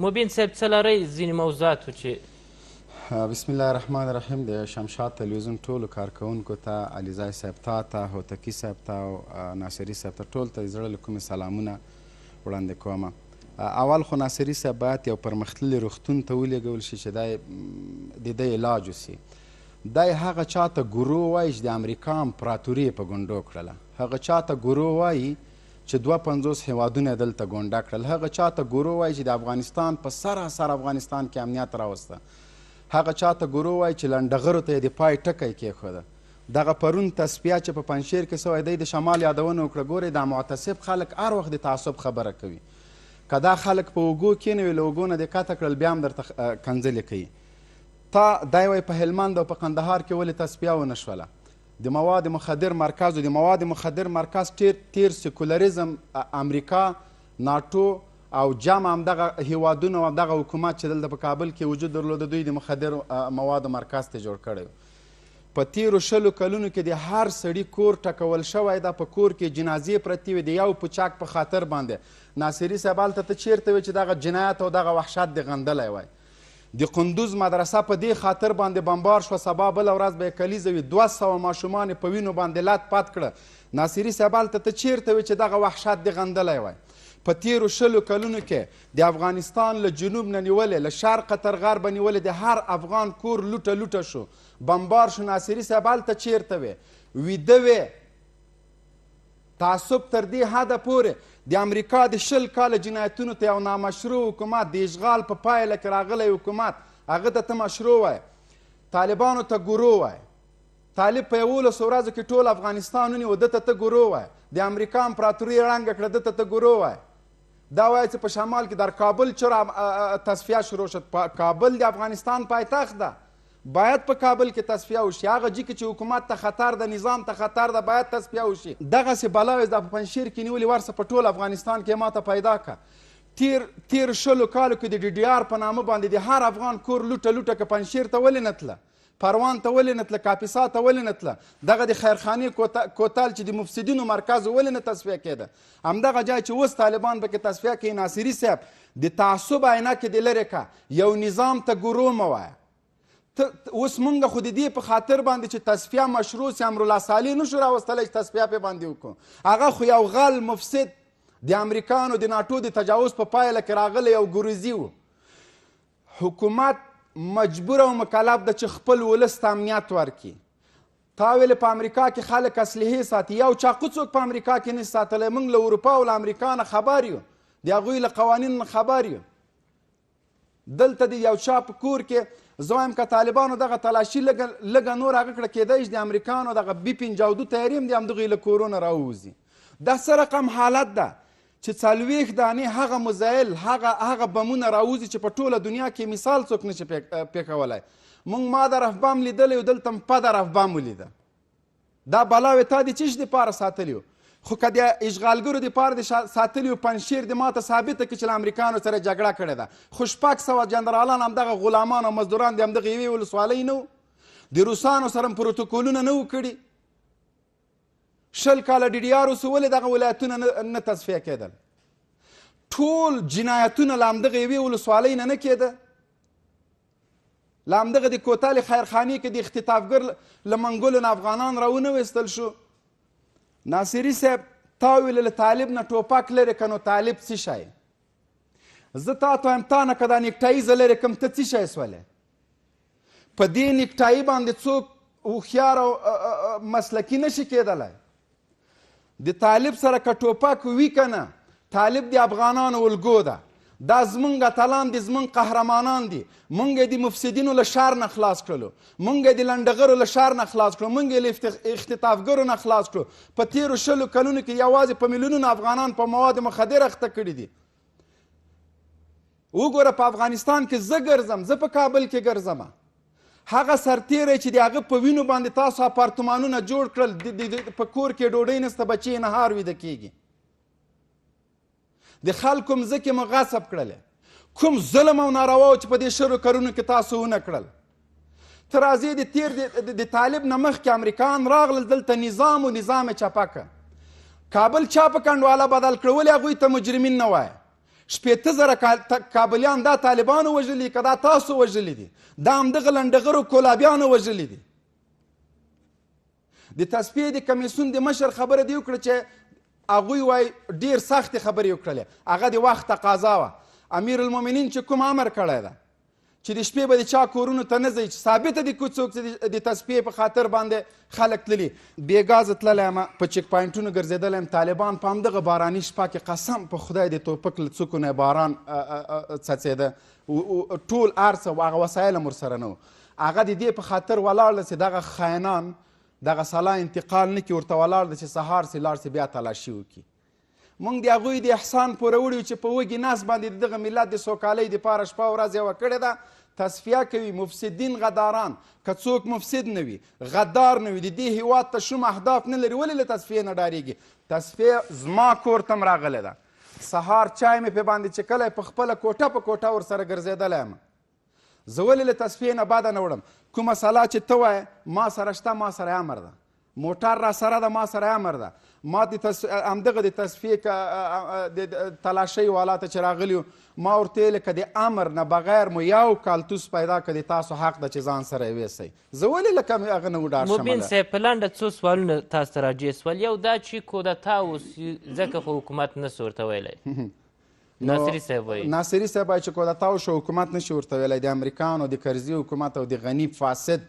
مبین صاحب څه لرئ ځینې موضوعاتو چې بسم الله الرحمن الرحیم. د شمشاد تلویزیون ټولو کارکوونکو ته، علیزی صاحب ته، هوتکي صاحب ته او ناصري صاحب ته ټولو ته د زړه له کومې سلامونه وړاندې کوم. اول خو ناصري صاحب باید یو پرمختللي روغتون ته ولېږول شي چې د ده علاج وسي. دی هغه چا ته ګورو وایي چې د امریکا امپراتوري یې په ګونډو کړله. هغه چا ته ګورو وایي چې 52 هیوادونه یې دلته ګونډه کړل. هغه چا ته ګورو وایي چې د افغانستان په سراسر افغانستان کې امنیت راوسته. هغه چا ته ګورو وایي چې لنډغرو ته یې د پای ټکی کېښوده. دغه پرون تصفیه چې په پنجشیر کې سوی دی د شمال یادونه وکړه. ګورئ دا معتصب خلک هر وخت د تعصب خبره کوي. که دا خلک په اوږو کېنوي له اوږو نه دې قطع کړل بیا هم درته کنځلې کوي. دی وایي په هلمند او په قندهار کې ولې تصفیه ونه شوله. د مواد مخدر مرکز و د مواد مخدر مرکز تیر سیکولریزم امریکا، ناټو او جمع همدغه هیوادونه او همدغه حکومت چې دلته په کابل کې وجود درلوده دوی د مخدر موادو مرکز ته جوړ کړی و. په تیرو 20 کلونو کې د هر سړي کور ټکول شوی ده. په کور کې جنازې پرتې وي د یو پوچاک په خاطر باندې. ناصري صاحب هلته ته چیرته وي چې دغه جنایت او دغه وحشت دې غندلی وای. د قندوز مدرسه په دې خاطر باندې بمبار شوه، سبا بله ورځ به یې کلیزه وي. 200 ماشومان یې په وینو باندې لت پت کړه. ناصري صاحب هلته ته چیرته وي چې دغه وحشت دې غندلی وای. په تیرو 20 کلونو کې د افغانستان له جنوب نه نیولې، له شرقه تر غربه نیولې، د هر افغان کور لوټه لوټه شو، بمبار شو. ناصري صاحب هلته چیرته وې؟ ویده وې. تعصب تر دې حده پورې د امریکا د 20 کاله جنایتونو ته یو نامشروع حکومت، د اشغال په پایله کې راغلی حکومت، هغه ته ته مشروع وای. طالبانو ته ګورو وای. طالب په 11 ورځو کې ټول افغانستان ونیو، ده ته ته ګورو وای. د امریکا امپراتوري ړنګه کړه، ده ته ته ګورو وای. دا وایي چې په شمال کې در کابل چرا تصفیه شروع شد. کابل د افغانستان پایتخت ده، باید په کابل کې تصفیه وشي. هغه جي کې چې حکومت ته خطر ده، نظام ته خطر ده، باید تصفیه وشي. دغسې بلاوې دا په پنجشیر کې نیولې ورسه په ټول افغانستان کې ماته پیدا که. تیر 20 کالو کې د ډي ډي آر په نامه باندې د هر افغان کور لوټه لوټه که پنجشیر ته ولې نه تله، پروان ته ولې نه تله، کاپیسا ته ولې نه تله، دغه د خیرخانې کوتل چې د مفسدینو مرکز ولې نه تصفیه کېده. همدغه ځای چې اوس طالبان پکې تصفیه کوي. ناصري صاحب د تعصب عینکې دې لرې که، یو نظام ته ګورو مه وایه. اوس مونږ خو د دې په خاطر باندې چې تصفیه مشروع سي امرالله صالح نشو راوستلی چې تصفیه پې باندې وکړو. هغه خو یو غل مفسد د امریکانو د ناټو د تجاوز په پایله کې راغلی یو ګروزي و. حکومت مجبور او مکلف ده چې خپل ولس ته امنیت ورکړي. تا ویلې په امریکا کې خلک اسلحې ساتي، یو چاقو څوک په امریکا کې نشي ساتلی. موږ له اروپا او له امریکا نه خبر یو، د هغوی له قوانینو نه خبر یو. دلته د یو چا په کور کې زه وایم که طالبانو دغه تلاشي لږه نور هغه کړه کېدی چې د امریکانو دغه B-52 تیاري هم د همدغوی له کورونه راووځي. دا څه رقم حالت ده چې 40 دانې هغه مزایل، هغه بمونه راوځي چې په ټوله دنیا کې مثال څوک نشي پیښولی. موږ ما د رف بم لیدلی و، دلته م په د رف بم ولیده. دا بلاوې تا د څه شي دپاره ساتلي و؟ خو که د اشغالګرو دپاره د ساتلي و، پنجشیر د ماته ثابته کړي چې له امریکانو سره جګړه کړې ده. خو 600 جنرالان همدغه غلامان او مزدوران د همدغه یوې ولسوالۍ نه وو. د روسانو سره م پروتوکولونه نه وو کړي. 20 کاله ډي ډي آر اوس ولې دغه ولایتونه نه تصفیه کېدل؟ ټول جنایتونه له همدغه یوې ولسوالۍ نه کېده. له همدغه د کوتل خیرخانې کې د اختطافګر له منګلو نه افغانان راونه ویستل شو. ناصري صاحب تا ویل له طالب نه ټوپک لرې که نو طالب څه شی؟ زه تا ته وایم تا نه که دا نیکټایي زه لرې کړم ته څه شی سولې؟ په دې نیکټایي باندې څوک هوښیار او مسلکي نشي کېدلی. د طالب سره که ټوپک وي که نه، طالب د افغانانو الګو ده. دا زمونږ اتلان دي، زمونږ قهرمانان دي. مونږ یې د مفسدینو له شر نه خلاص کړلو، مونږ یې د لنډغرو له شر نه خلاص کړو، مونږ یې له اختطافګرو نه خلاص کړو. په تیرو 20 کلونو کې یوازې په میلیونونو افغانان په مواد مخدر اخته کړي دي. وګوره په افغانستان کې زه ګرځم، زه په کابل کې ګرځم، هغه سرتیری چې د هغه په وینو باندې تاسو اپارتمانونه جوړ کړل، په کور کې ډوډۍ نسته، بچې نهار ویده کېږي. د خلکو مځکې مو غصب کړلې. کوم ظلم او نارواو چې په دې 20 کلونو کې تاسو ونه کړل. ته راځې د طالب نه مخکې امریکایان راغلل دلته نظام و نظام یې چپه کړه. کابل چا په کنډواله بدل کړه؟ ولې هغوی ته مجرمین نه وایه؟ شپېته زره کابلیان دا طالبانو وژلي که دا تاسو وژلي دي دا همدغه لنډغرو کولابیانو وژلي دي. د تصفیې د کمیسیون د مشر خبره دې وکړه چې هغوی وایي ډېر سختې خبرې وکړلې، هغه د وخت تقاضا وه. امیر المؤمنین چې کوم امر کړی ده چې د شپې به د چا کورونو ته نه ځئ، چې ثابته دي که څوک د تصفیې په خاطر باندې خلک تللي. بې ګازه تللی یم، په چیک پاینټونو ګرځېدلی یم. طالبان په همدغه باراني شپه کې قسم په خدای د ټوپک له څوکو نه باران څڅېده، ټول هر څه هغه وسایل هم ورسره نه وو. هغه د دې په خاطر ولاړ ده چې دغه خاینان دغه سلا انتقال نه کړي، ورته ولاړ ده چې سهار سي لاړ سي بیا تلاشي وکړي. موږ د هغوی د احسان پوروړي چې په وږي ناس باندې د دغه ملت د سوکالۍ دپاره شپه ورځ یوه کړې ده. تصفیه کوي مفسدین غداران. که څوک مفسد نه وي، غدار نه وي، د دې هېواد ته شوم اهداف نه لري، ولې له تصفیې نه ډارېږي؟ تصفیه زما کور ته هم راغلی ده. سهار چای مې پې باندې چکلی، په خپله کوټه په کوټه ورسره ګرځېدلی یم. زه ولې له تصفیې نه بده نه وړم؟ کومه سلا چې ته وایې ما سره شته، ما سره امر ده. موټر را سره ده، ما سره امر ده. ما همدغه د تصفیې د تلاشۍ والا ته چې راغلي وو، ما ورته ویلې که د امر نه بغیر مو یو کالتوس پیدا کړي تاسو حق ده چې ځان سره یې ویسئ. زه ولې لکه هغه نه وډار شم؟ مبین صاحب په لنډه څو سوالونه تاسو ته راجع سول. یو دا چې کودتا وسي ځکه خو حکومت نسي ورته ویلی. ناصري صاحب وایي ناصري صاحب وایي چې کودتا وشو حکومت نشي ورته ویلی. د امریکایانو د کرزي حکومت او د غني فاسد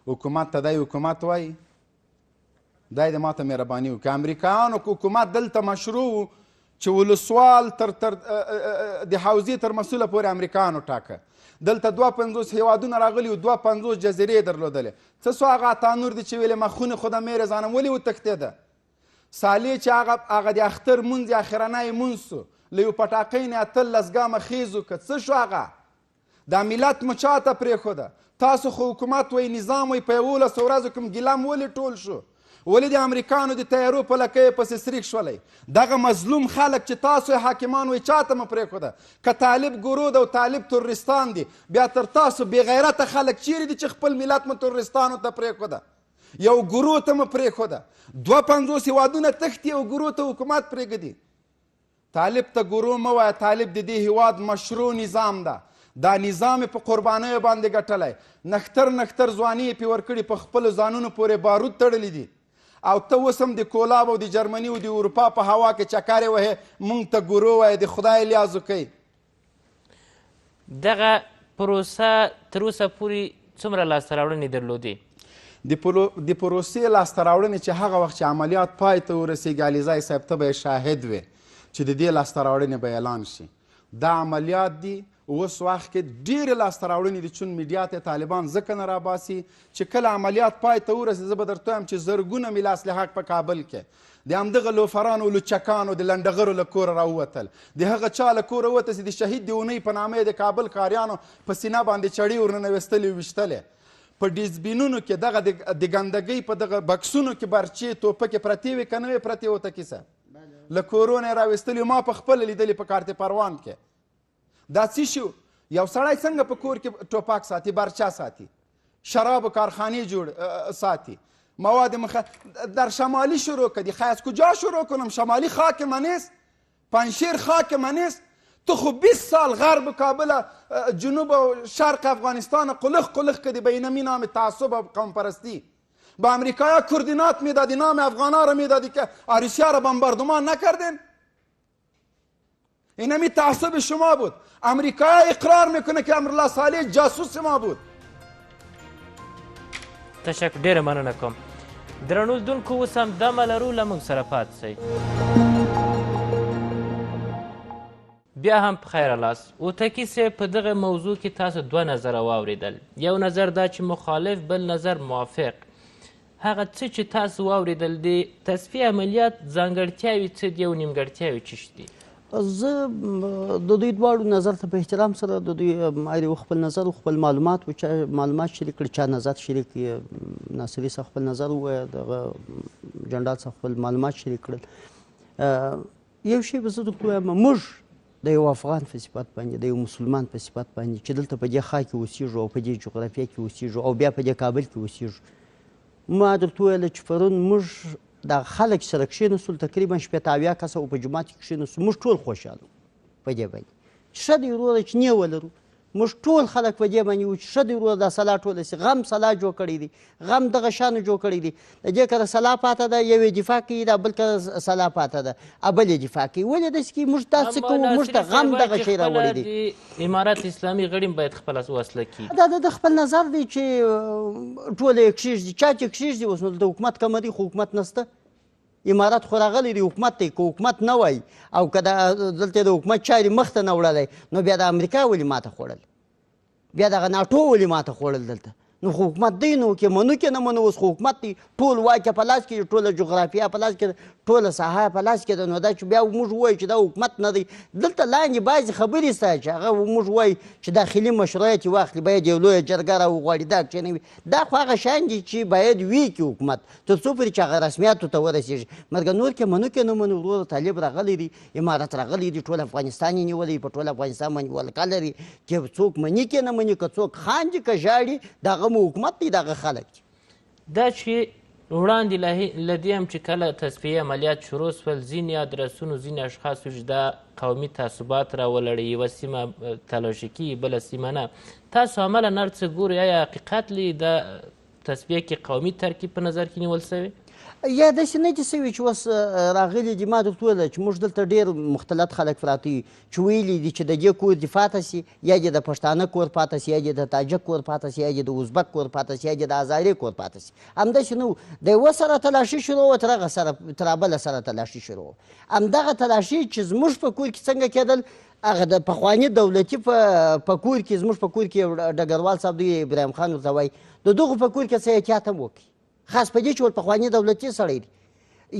حکومت ته دی حکومت وایي. دا د ماته مهرباني وکړي. امریکایانو حکومت دلته مشروع و چې ولسوال تر د حوزې تر مسؤله پورې امریکایانو ټاکه. دلته 52 هیوادونه راغلي و، 52 جزیرې درلودلې. څه سو هغه اتانور دي چې ویلې مخونه خودم میره زانم ولې وتښتېده؟ صالح چې هغه د اختر مونځ اخرنی مونځ سو، له یو پټاقۍ نه 18 ګامه خیز وکړه. څه شو هغه؟ دا ملت مو چا ته پرېښوده؟ تاسو خو حکومت وایي نظام وایي په 11 ورځو کې ګیلم ولې ټول شو؟ ولې د امریکانو د تیارو په لکۍ پسې سریښ شولی؟ دغه مظلوم خلک چې تاسو یې حاکمان وایي چا ته مه پرېښوده؟ که طالب ګرود او طالب تروریستان دي، بیا تر تاسو بېغیرته خلک چیرې دي چې خپل ملت مو تروریستانو ته پرېښوده؟ یو ګرو ته مه پرېښوده. 52 هیوادونه تښتي او ګرو ته حکومت پرېږدي. طالب ته ګرو مه وایه، طالب د دې هیواد مشروع نظام ده. دا نظام یې په قربانیو باندې ګټلی. نښتر ځواني یې پې ورکړي، په خپلو ځانونو پورې بارود تړلی دي. او ته اوس هم د کولاب او د جرمني او د اروپا په هوا کې چکرې وهې، موږ ته ګورو وایې. د خدای لیاز وکئ. دغه پروسه تر اوسه پورې څومره لاسته راوړنې درلودې؟ د پروسې لاسته راوړنې چې هغه وخت چې عملیات پای ته ورسېږي، علیزی صاحب ته به یې شاهد وې چې د دې لاسته راوړنې به اعلان شي. دا عملیات دي اوس وخت کې ډېرې لاسته راوړنې دي، چون میډیا ته طالبان ځکه نه راباسي چې کله عملیات پای ته ورسېږي. زه به درته وایم چې زرګونه میله اصلحه په کابل کې د همدغه لوفرانو لوچکانو د لنډغرو له کوره راووتل. د هغه چا له کوره ووته چې د شهید د اونۍ په نامه د کابل ښاریانو په سینه باندې چړې ورننویستلې ویشتلې. په ډیزبینونو کې دغه د ګندګۍ په دغه بکسونو کې برچې ټوپکې پرتې وې که نه وې پرتې وته کیسه له کورونه یې راویستلي. ما په خپله لیدلې په کارت پروان کې. دا څه شو؟ یو سړی څنګه په کور کې ټوپک ساتي، برچه ساتي، شرابو کارخانې جوړ ساتي، مواد در شمالی شروع کردی. خیز کجا شروع کنم؟ شمالی خاک من است، پنشیر خاک من است. تو خب 20 سال غرب کابل، جنوب و شرق افغانستان قلق کردی به اینمی نام تعصب و قوم پرستی. با امریکا کوردینات میدادی، نام افغانا را میدادی که آریسیا را بمباردمان نکردین. اینمی تعصب شما بود. امریکا اقرار میکنه که امرالله صالح جاسوس ما بود. تشکر، ډیره مننه کوم. درنو لیدونکو، اوس هم دمه لرو، له موږ سره پاتې شئ. بیا هم په خیره لاس. اوتکي صاحب، په دغه موضوع کې تاسو 2 نظره واورېدل. یو نظر دا چې مخالف، بل نظر موافق. هغه څه چې تاسو واورېدل د تصفیې عملیات ځانګړتیاوې څه دي او نیمګړتیاوې څه دي؟ زه د دوی دواړو نظر ته په احترام سره د دوی هر خپل نظر او خپل معلومات شریک کړي. چا نظر شریک کړي، ناصري صاحب خپل نظر ووایه، دغه جنډال صاحب خپل معلومات شریک کړل. یو شی به زه درته ووایم، موږ د یو افغان په صفت باندې، د یو مسلمان په صفت باندې چې دلته په دې خاک کې اوسېږو او په دې جغرافیه کې اوسېږو او بیا په دې کابل کې اوسېږو، ما درته وویله چې پرون موږ دا خلک سره کښېنستل، تقریبا 80 کسه او په جومات کې کښېنستو، موږ ټول خوشحاله. په دې باندې چې ښه دی وروره چې نه ولرو موږ ټول خلک په دې باندې وو چې ښه دی وروره دا سلا ټوله سي غم سلا جوړ کړی دی غم دغه شانو جوړ کړی دی د دې کره سلا پاته ده یو یې دفاع کوي دا بل کره سلا پاته ده بل یې دفاع کوي ولې داسې کوي موږ دا څه کوو موږ ته غم دغه شی راوړی دی امارت اسلامي غړي باید خپله وسله کړي دا د خپل نظر دی چې ټول یې کښېږدي چا چې کښېږدي اوس نو د حکومت کمه دی خو حکومت نسته امارت خو راغلی دی حکومت دی که حکومت نه وای او که دلته د حکومت چارې مخته نه وړلی نو بیا د امریکا ولې ماته خوړل بیا دغه ناټو ولې ماته خوړل دلته نو خو حکومت دی نو که منو که نه منو اوس خو حکومت دی ټول واک په لاس کې ټوله جغرافیه په لاس کې ټوله ساحه په لاس کې ده نو دا چې بیا موږ ووایو چې دا حکومت نه دی دلته لاندې بعضې خبرې سته چې هغه موږ وایو چې داخلي مشروعیت یې واخلي باید یو لویه جرګه راوغواړي دا کښېنوي دا خو هغه شیان دي چې باید وي کې حکومت تر څو پورې چې هغه رسمیاتو ته ورسېږي مګر نور کې منو کې نه منو وروره طالب راغلی دی امارت راغلی دی ټول افغانستان یې نیولی په ټول افغانستان باندې ولکه لري چې څوک مني کې نه مني که څوک خاندي که ژاړي دغه مو حکومت دی دغه خلک دا چې وړاندې له دې هم چې کله تصفیې عملیات شروع سول ځینې ادرسونو ځینې اشخاصو چې دا قومي تعصبات راولړي یوه سیمه تلاشي کیږي بله سیمه نه تاسو عملا هر څه ګورئ آیا حقیقت لري دا تصفیه کې قومي ترکیب په نظر کې نیول سوی یا داسې نه دي سوي چې اوس راغلي دي ما درته وویله چې موږ دلته ډېر مختلط خلک پراته یو چې ویلي دي چې د دې کور دې پاته سي یا دې د پښتانه کور پاته سي یا دې د تاجک کور پاته سي یا دې د ازبک کور پاته سي یا دې د هزارې کور پاته سي همداسې نه و د یوه سره تلاشي شروع وه تر هغه سره تر بله سره تلاشي شروع وه همدغه تلاشي چې زموږ په کور کې څنګه کېدل هغه د پخواني دولتي په کور کې زموږ په کور کې یو ډګروال صاحب دی ابراهیم خان ورته وایي د دغو په کور کې څه احتیاط هم وکړي خاص په دې چې ور پخواني دولتي سړی دی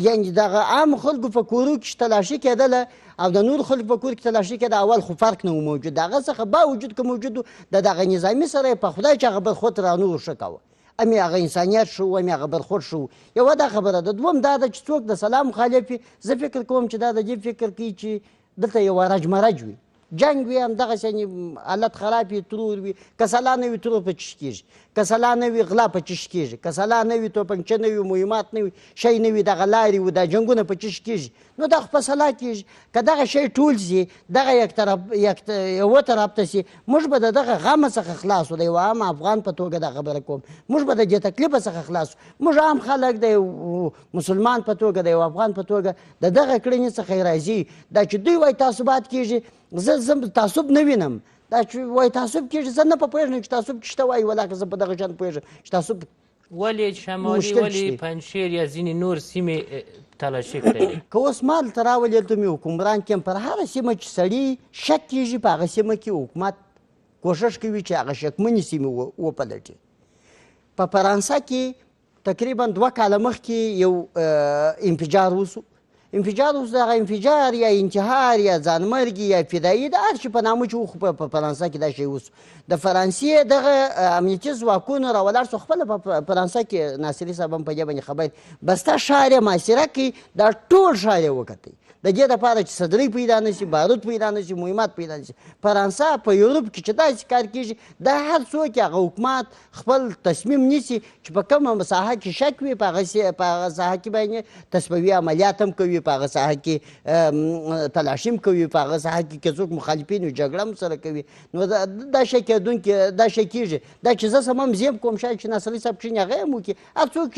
یعنې دغه عام خلکو په کورو کې تلاشي کېدله او د نور خلکو په کور کې تلاشي کېده اول خو فرق نه و موجود د هغه څخه باوجود که موجود و د دغه نظامي سره یې په خدای چې هغه برخورد رانور ښه کوه امې هغه انسانیت شو امې هغه برخورد شو یوه دا خبره ده دوم دا ده چې څوک د سلام مخالف وي زه فکر کوم چې دا د دې فکر کوي چې دلته یوه رجمرج وي جنگ وي همدغسې یعنې حالت خراب وي ترور وي که سلا نه وي ترور په چش کېږي که سلا نه وي غلا په چش کېږي که سلا نه وي توپنچه نه وي مهمات نه وي شی نه وي دغه لارې وي دا جنګونه په چش کېږي نو دا خو په سلا کېږي که دغه شی ټول سي دغه یوه طرف ته سي موږ به د دغه غمه څخه خلاص و د یو عام افغان په توګه دا خبره کوم موږ به د دې تکلیفه څخه خلاص موږ عام خلک د یو مسلمان په توګه د یو افغان په توګه د دغه کړنې څخه راځي دا چې دوی وایي تعصبات کېږي زه تعصب نه وینم دا چې وایي تعصب کېږي زه نه په پوهېږم چې تعصب چې شته وایي ولاکه زه په دغه شان پوهېږم چې تعصب ولې شمالي ولې پنجشیر یا ځینې نور سیمې تلاشي کړی که اوس ما دلته راولې دلته مې حکمران کیم پر هره سیمه چې سړي شک کېږي په هغه سیمه کې حکومت کوښښ کوي چې هغه شکمنې سیمې وپلټي په فرانسه کې تقریبا 2 کاله مخکې یو انفجار وسو انفجار اوس دغه انفجار یا انتحار یا ځانمرګي یا فدایي د هر شي په نامه چې وخو په فرانسه کې دا شی اوس د فرانسې دغه امنیتي ځواکونو راولاړ سو خپله په فرانسه کې ناصري صاحب هم په دې باندې خبر بسته ښار یې محاصره کوي دا ټول ښار یې وکتئ د دې دپاره چې صدرۍ پیدا نه شي بارود پیدا نه شي مهمات پیدا نه شي فرانسه په یوروپ کې چې داسې کار کېږي دا هر څوک هغه حکومت خپل تصمیم نیسي چې په کومه ساحه کې شک وي په هغه ساحه کې باندې تصفوي عملیات هم کوي په هغه ساحه کې تلاشي هم کوي په هغه ساحه کې که څوک مخالفین وي جګړه هم سره کوي نو دا شی کېدونکي دا شی کېږي دا چې زه سمم زیب کوم شاید چې ناصري صاحب کښېني هغه هم وکړي هر څوک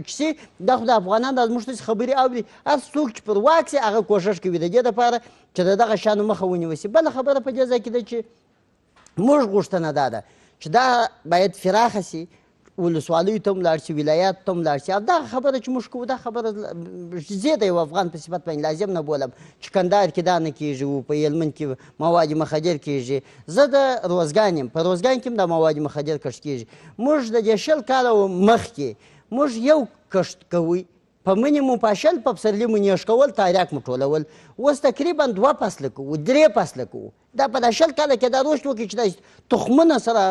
چې سي دا خو د افغانان دا زموږ داسې خبرې اوري هر څوک چې پر واک سي هغه کوښښ کوي د دې دپاره چې د دغه شیانو مخه ونیول سي بله خبره په دې ځای کې ده چې موږ غوښتنه دا ده چې دا باید فراخه سي ولسوالیو ته هم لاړ شي ولایاتو ته هم لاړ شي دغه خبره چې موږ کوو دا خبره زه د یو افغان په صفت باندې لازم نه بولم چې کندهار کې دا نه کېږي په هلمند کې مواد مخدر کېږي زه د روزګان یم په روزګان کې هم د مواد مخدر کښت کېږي موږ د دې 20 کاله مخکې موږ یو کښت کوو په منې مو پاشل په پسرلي مو نیش کول تاریاک مو ټولول اوس تقریبا 2 فصله کوو 3 فصله کوو دا په دا 20 کاله کې دا رشد وکړي چې دا تخمونه سره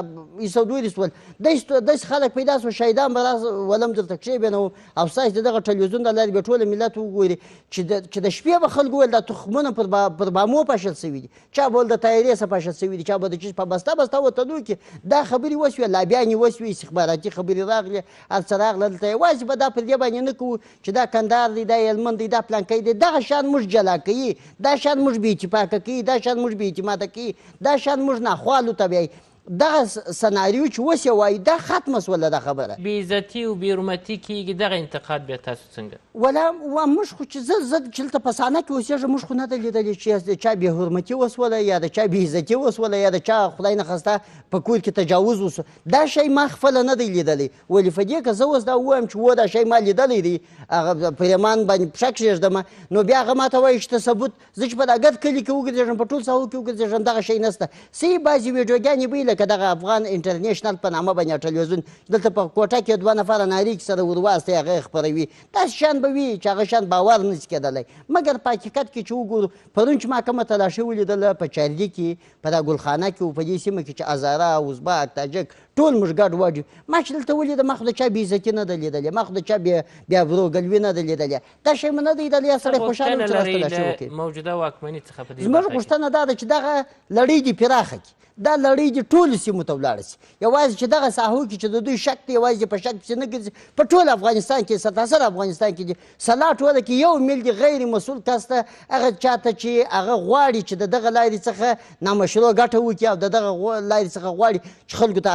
ایسودوري سول داسې خلک پیدا سول شهیدان به ولم درته کښېبینو او ستاسې د دغه ټلویزیون د لارې به ټوله ملت وګوري چې د شپې به خلکو ویل دا تخمونه پر بامو پاشل سوي دي چا به ول د طیارې څخه پاشل سوي دي چا به د چیز په بسته وطنو کې دا خبرې وسوې لابیانې وسوې استخباراتي خبرې راغلې هر څه راغله دلته یوازې به دا پر دې باندې نه کوو چې دا کندهار دی دا هلمند دی دا پلانکی دی دغه شان موږ جلا کوي دا شان موږ بې اتفاقه کوي دا شان موږ بې اعتماده کوي دا شان موږ ناخوالو ته بیایي دغه سناریو چې اوس یې وایي دا ختمه سوله دا خبره بېعزتي او بېحرمتي کېږي دغه انتقاد بیا تاسو څنګه ولا موږ خو چې زه چې دلته په سانه کې اوسېږم موږ خو نه ده لیدلې چې د چا بېحرمتي وسوله یا د چا بېعزتي وسوله یا د چا خدای نخواسته په کور کې تجاوز وسو دا شی ما خپله نه دی لیدلی ولې په دې که زه اوس دا ووایم چې دا شی ما لیدلی دی هغه پرېمان باندې پښه کښېږدمه نو بیا هغه ما ته وایي چې ته ثبوت زه چې په دا ګډ کلي کې وګرځېږم په ټول ساحو کې وګرځېږم دغه شی نسته صحیح بعضې ویډیوګانې به لکه دغه افغان انټرنیشنل په نامه باندې ټلویزیون دلته په کوټه کې 2 نفره نارې سره ورواستې هغه خپروي داسې شیان به وي چې هغه شیان باور نه شي کېدلی مګر په حقیقت کې چې وګورو پرون چې ما کومه تلاشي ولیدله په چارلي کې په دا ګلخانه کې او په دې سیمه کې چې هزاره ازبک تاجک ټول موږ ګډ وډ ما چې دلته ولیده ما خو د چا بېعزتي نه ده لیدلې ما خو د چا بیا وروګلوي نه ده لیدلې دا شی مې نه دی لیدلی یا سړی خوشحاله و چې راته تلاشي وکړي موجوده واکمني څخه په دې زموږ غوښتنه دا ده چې دغه لړۍ دې پراخه کړي دا لړۍ دې ټولو سیمو ته ولاړه شي یوازې چې دغه ساحو کې چې د دوی شک دی یوازې په شک پسې نه ګرځي په ټول افغانستان کې سرتاسر افغانستان کې دي سلا ټوله کې یو میل د غیر مسؤل کس ته هغه چاته چې هغه غواړي چې د دغه لارې څخه نامشروع ګټه وکړي او د دغه لارې څخه غواړي چې خلکو ته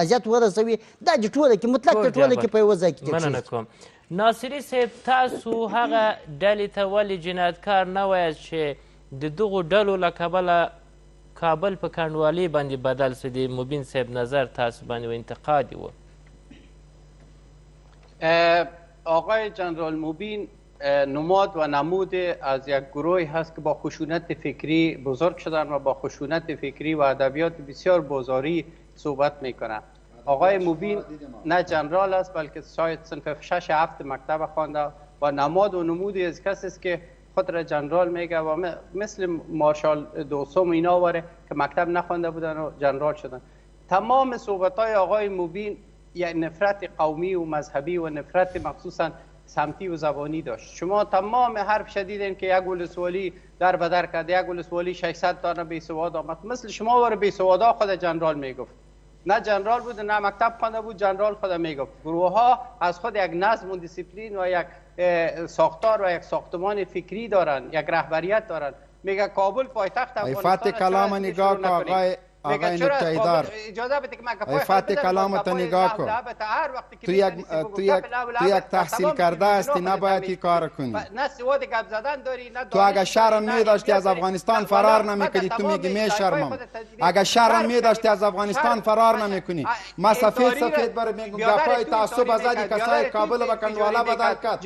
اذیت ورسوي دا د ټوله کې مطلق د ټوله کې په یوه ځای کې مننه کوم ناصري صاحب تاسو هغه ډلې ته ولې جنایتکار نه وایاست چې د دغو ډلو له کبله کابل په کنډوالۍ باندې بدل شو د مبین صاحب نظر تاسو باندې و انتقادی و آقای جنرال مبین نماد و نمود از یک گروهی هست که با خشونت فکری بزرگ شدن و با خشونت فکری و ادبیات بسیار بازاری صحبت میکنن آقای مبین نه جنرال است بلکه شاید صنف 6 7 مکتب خوانده و نماد و نمودی از کسی است که خود را جنرال میگه و مثل مارشال دوسوم اینا واره که مکتب نخوانده بودن و جنرال شدن تمام صحبت های آقای مبین یک نفرت قومی و مذهبی و نفرت مخصوصا سمتی و زبانی داشت شما تمام حرف شدیدین که یک ولسوالی در بدر کرد یک ولسوالی 600 تا بی سواد آمد مثل شما واره بی سوادا خود جنرال میگفت نه جنرال بود نه مکتب خوانده بود جنرال خود میگفت گروه ها از خود یک نظم و دیسیپلین و یک ساختار و یک ساختمان فکری دارن یک رهبریت دارن میگه کابل پایتخت افغانستان کلام نگاه کو آقای نکته‌دار اجازه بده که من افت کلامت نگاه کن تو یک تحصیل کرده هستی نباید این کار کنی نه سواد گپ زدن داری نه تو اگه شرم می‌داشتی از افغانستان فرار نمی‌کردی تو میگی میشرمم اگه شرم می‌داشتی از افغانستان فرار نمی‌کنی ما سفید بر میگم گپای تعصب آزادی کسای کابل و کندواله بدل کرد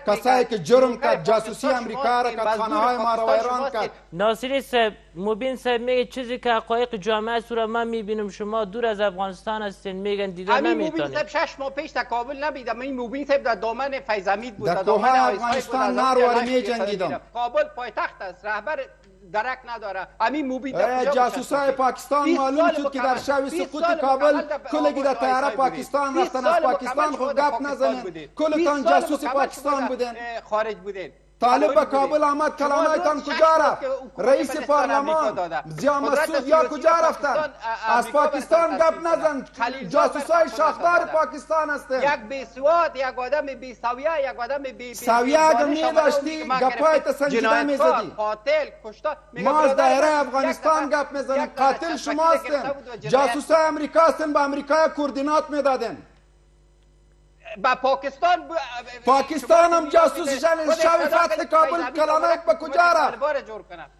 کسایی که جرم کرد جاسوسی امریکا را کرد خانه‌های ما را ویران کرد ناصری صاحب مبین صاحب میگه چیزی که حقایق جامعه سوره من میبینم شما دور از افغانستان هستین میگن دیده نمیتونید مبین صاحب 6 ماه پیش در کابل نبیدم این مبین صاحب در دامن فیض امید بود در دامن افغانستان نرواری میجنگیدم کابل پایتخت است رهبر درک نداره همین مبین جاسوسای پاکستان معلوم شد که در شب سقوط کابل کلگی در طیاره پاکستان رفتن از پاکستان خود گپ نزنید کلتان جاسوس پاکستان بودین خارج بودین طالب به کابل آمد کلامایتان کجا رفت رئیس پارلمان ضیا مسعود یا کجا رفتن از پاکستان گپ نزن جاسوسای شاخدار پاکستان هستند یک بیسواد یک آدم بی سویه یک آدم بی سویه اگه می‌داشتی گپایت سنجیده می‌زدی قاتل کشته ما از دایره افغانستان گپ می‌زنیم قاتل شما هستین جاسوسای امریکا هستین به امریکا کوردینات میدادن با پاکستان هم جاسوسشان شب فتح کابل کلانک به کجا رفت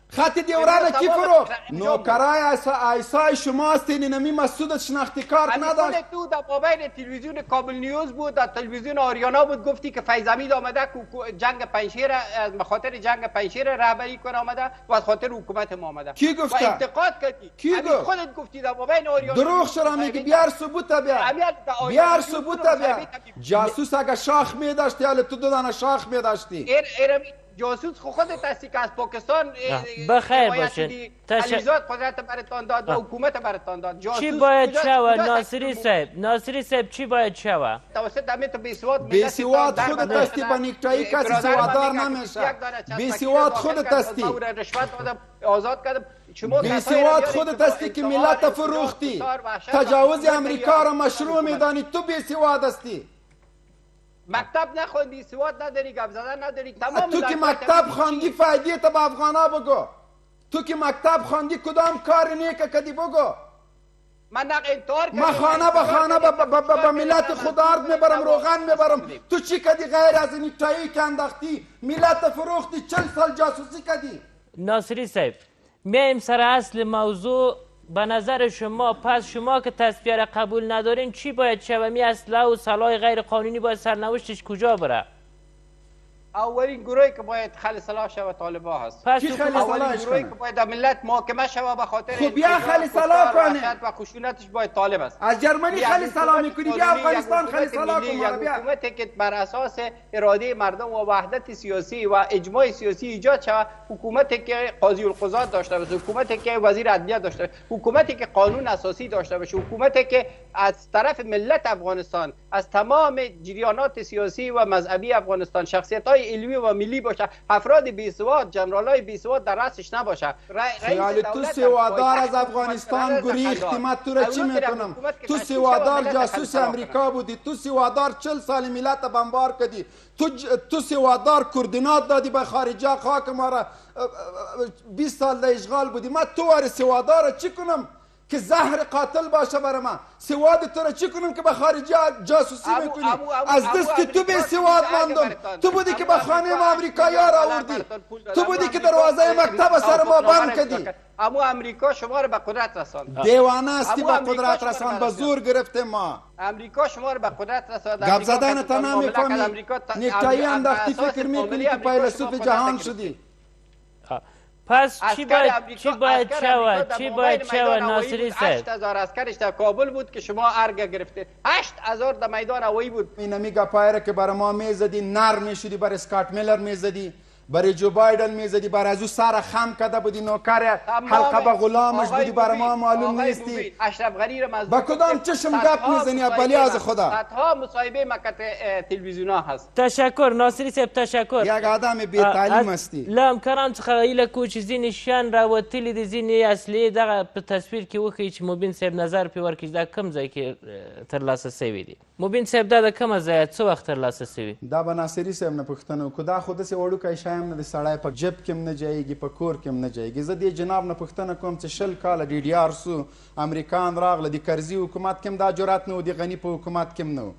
خط دیوران کی فروخت نوکرای ایسای شما هستین اینمی مسعود شناختی کارت نداشت تو در مابین تلویزیون کابل نیوز بود در تلویزیون آریانا بود گفتی که فیض امید آمده جنگ پنجشیر از خاطر جنگ پنجشیر رهبری کنه آمده و از خاطر حکومت ما آمده کی گفته و انتقاد کردی کی گفت خودت گفتی در مابین آریانا دروغ چرا میگی بیار ثبوت بیار ثبوت جاسوس اگه شاخ میداشتی حالا تو دو دانه شاخ میداشتی جاسوس خودت هستی که از پاکستان بخیر باشین. علیزاد قدرت برتان داد و حکومت برتان داد. چی باید شوه ناصری صاحب چی باید شوه؟ توسط همه تو بیسواد بیسواد خودت هستی، با نیکتایی کسی سوادار نمیشه. بیسواد خودت هستی، رشوت دادم آزاد کردم. بیسواد خودت هستی که ملت فروختی، تجاوز امریکا را مشروع میدانی. تو بیسواد هستی، مکتب نخوندی، سواد نداری، گپ زدن نداری. تو که مکتب خواندی فایده تا به افغانا بگو. تو که مکتب خواندی کدام کار نیک کردی بگو. من انتحار من خانه به خانه به ملت خودارد میبرم، روغن میبرم. تو چی کردی غیر از نیکتایی که انداختی؟ ملت فروختی، 40 سال جاسوسی کردی. ناصری صاحب میایم سر اصل موضوع. به نظر شما پس شما که تصفیه را قبول ندارین چی باید شود؟ می اسلحه و سلاح غیر قانونی باید سرنوشتش کجا بره؟ اولین گروهی که باید خل سلاح شود طالبان هست. پس کی خل اولین سلاحش گروهی که کنه؟ باید ملت محاکمه شود به خاطر خب بیا خل سلاح کنه. و خشونتش باید طالب است. از جرمنی خل سلاح میکنی، بیا افغانستان خل سلاح کن. بیا حکومتی که بر اساس اراده مردم و وحدت سیاسی و اجماع سیاسی ایجاد شود، حکومتی که قاضی القضات داشته باشه، حکومتی که وزیر عدلیه داشته باشه، حکومتی که قانون اساسی داشته باشه، حکومتی که از طرف ملت افغانستان، از تمام جریانات سیاسی و مذهبی افغانستان، شخصیت‌های علمی و ملی باشه، افراد بیسواد، جنرالای بیسواد در رأسش نباشه. خیال تو سوادار از افغانستان گریختی، من تو را چی میکنم؟ تو سوادار جاسوس امریکا بودی، تو سوادار 40 سال ملت بمبار کردی، تو سوادار کوردینات دادی به خارجه، خاک ما را 20 سال در اشغال بودی. من تو وار سوادار چی کنم که زهر قاتل باشه برای من؟ سواد تو را چی کنم که به خارجی جاسوسی میکنی؟ از دست تو به سواد ماندم. تو بودی که به خانه ما امریکایی‌ها را آوردی، تو بودی که دروازه مکتب سر ما بند کردی. اما امریکا شما رو به قدرت رساند. دیوانه هستی، به قدرت رساند، به زور گرفته ما. امریکا شما رو به قدرت رساند. گپ زدن تا نمیفهمی، نیکتایی انداختی فکر میکنی که فیلسوف جهان شدی. پس چی باید شود؟ چی باید شود ناصری صاحب؟ 8000 عسکرش در کابل بود که شما ارگ گرفته. 8000 در میدان هوایی بود. این میگه پایره که برای ما میزدی، نر میشدی، برای اسکات میلر میزدی، برای جو بایدن میزدی، برای از او سر خم کرده بودی، نوکر حلقه به غلامش بودی، برای ما معلوم نیستی. اشرف غنی را با کدام چشم گپ میزنی بلی از خدا؟ صدها مصاحبه مکت تلویزیونا هست. تشکر ناصری صاحب، تشکر. یک آدم بی تعلیم هستی. لام کرام څخه ایله کو چې ځینې شیان راوتلي دي، ځینې اصلي دغه په تصویر کې وښیي چې مبین صاحب نظر پرې ورکړي دا کوم ځای کې ترلاسه سوي دي. مبین صاحب دا د کومه ځایه څه وخت ترلاسه سوي؟ دا به ناصري صاحب نه پوښتنه وکړو. دا خو داسې وړوکی شی هم نه دی، سړی په جب کې هم نه جایږي، په کور کې هم نه جایږي. زه دې جناب نه پوښتنه کوم چې 20 کاله ډي ډي آر سو، امریکان راغله، د کرزي حکومت کې هم دا جرأت نه و، د غني په حکومت کې هم نه و.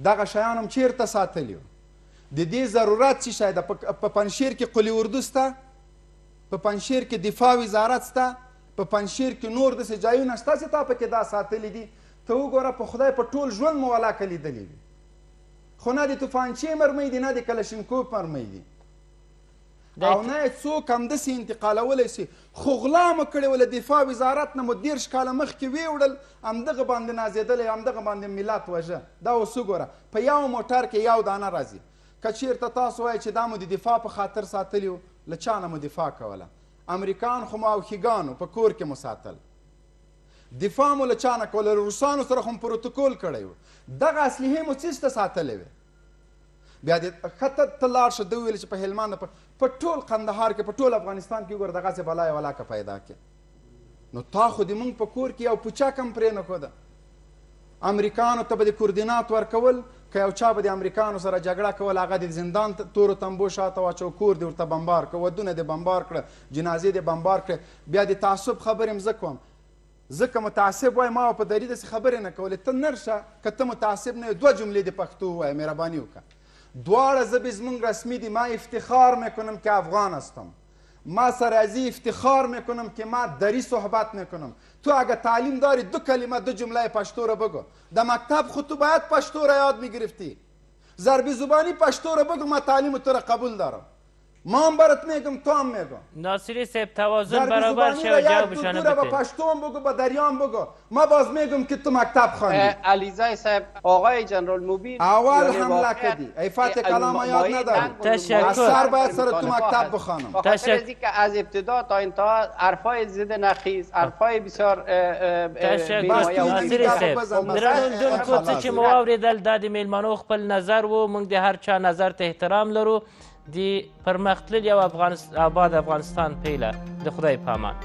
دغه شیان هم چیرته ساتلي وو؟ د دې ضرورت څه شی ده؟ په پنجشیر کې قلي اردو شته، په پنجشیر کې دفاع وزارت شته، په پنجشیر کې نور داسې ځایونه شته چې تا پکې دا ساتلي دي. ته وګوره په خدای په ټول ژوند مو ولاکه لیدلي وي، خو نه د توفانچې مرمۍ دي، نه د کلشینکوف مرمۍ دي، او نه یې څوک همداسې انتقالولی سي. خو غلا مو کړې وه، له دفاع وزارت نه مو 30 کاله مخکې ویوړل، همدغه باندې نازېدلی، همدغه باندې ملت وژه. دا اوس وګوره په یو موټر کې یو دانه راځي. که چېرته تاسو وایئ چې دا مو د دفاع په خاطر ساتلي وو، له چا نه مو دفاع کوله؟ امریکان خو موحیګانو په کور کې مو ساتل، دفاع مو له چا نه کوله؟ له روسانو سره خو پروتوکول کړی و. دغه اسلحې مو څه ته ساتلې وې؟ بیا دې ښه ته لاړ شه، ده وویل چې په هلمند په ټول قندهار کې، په ټول افغانستان کې وګوره دغسې بلای ولاکه پیدا کړې. نو تا خو د موږ په کور کې یو پوچک هم پرې نه ښوده. امریکانو ته به د کوردینات ورکول، که یو چا به د امریکانو سره جګړه کول، هغه د زندان تورو تنبو شاته واچو، کور دې ورته بمبار کړه، ودونه دې بمبار کړه، جنازې دې بمبار کړه. بیا د تعصب خبرې هم زه کوم. زه که متعصب وای ما په دري داسې خبرې نه کولې. ته نرشه، که ته متعصب نه یې 2 جملې د پښتو ووایه، مهرباني وکړه. دواړه ژبې زمونږ رسمی دي. ما افتخار میکنم که افغان هستم، ما سرازی افتخار میکنم که ما دری صحبت میکنم. تو اگه تعلیم داری 2 کلمه 2 جمله پشتو رو بگو. در مکتب خود تو باید پشتو رو یاد میگرفتی. ضربی زبانی پشتو رو بگو، ما تعلیم تو رو قبول دارم. ما هم برات میگم تو هم میگم ناصری صاحب توازن زربی برابر زبانی شه را و یک جوابشان دو را به بده. پشتون بگو به دریان بگو ما باز میگم که تو مکتب خواندی علیزای صاحب آقای جنرال موبین اول یعنی حمله واقعیت کردی ایفت کلام یاد مایه نداری ننگ و تشکر. نمایی از سر باید در سر تو مخالفه مکتب هست. بخوانم. به خاطر تشکر. از اینکه از ابتدا تا انتها حرفای ضد نقیض حرفای بسیار تشکر بی‌مایه و ناصری دیگر صاحب بزن. درنوونکو څه چې مو واورېدل دا د میلمنو خپل نظر و موږ د هر چا نظر ته احترام لرو د پرمختللي او آباد افغانستان پیله د خدای په امان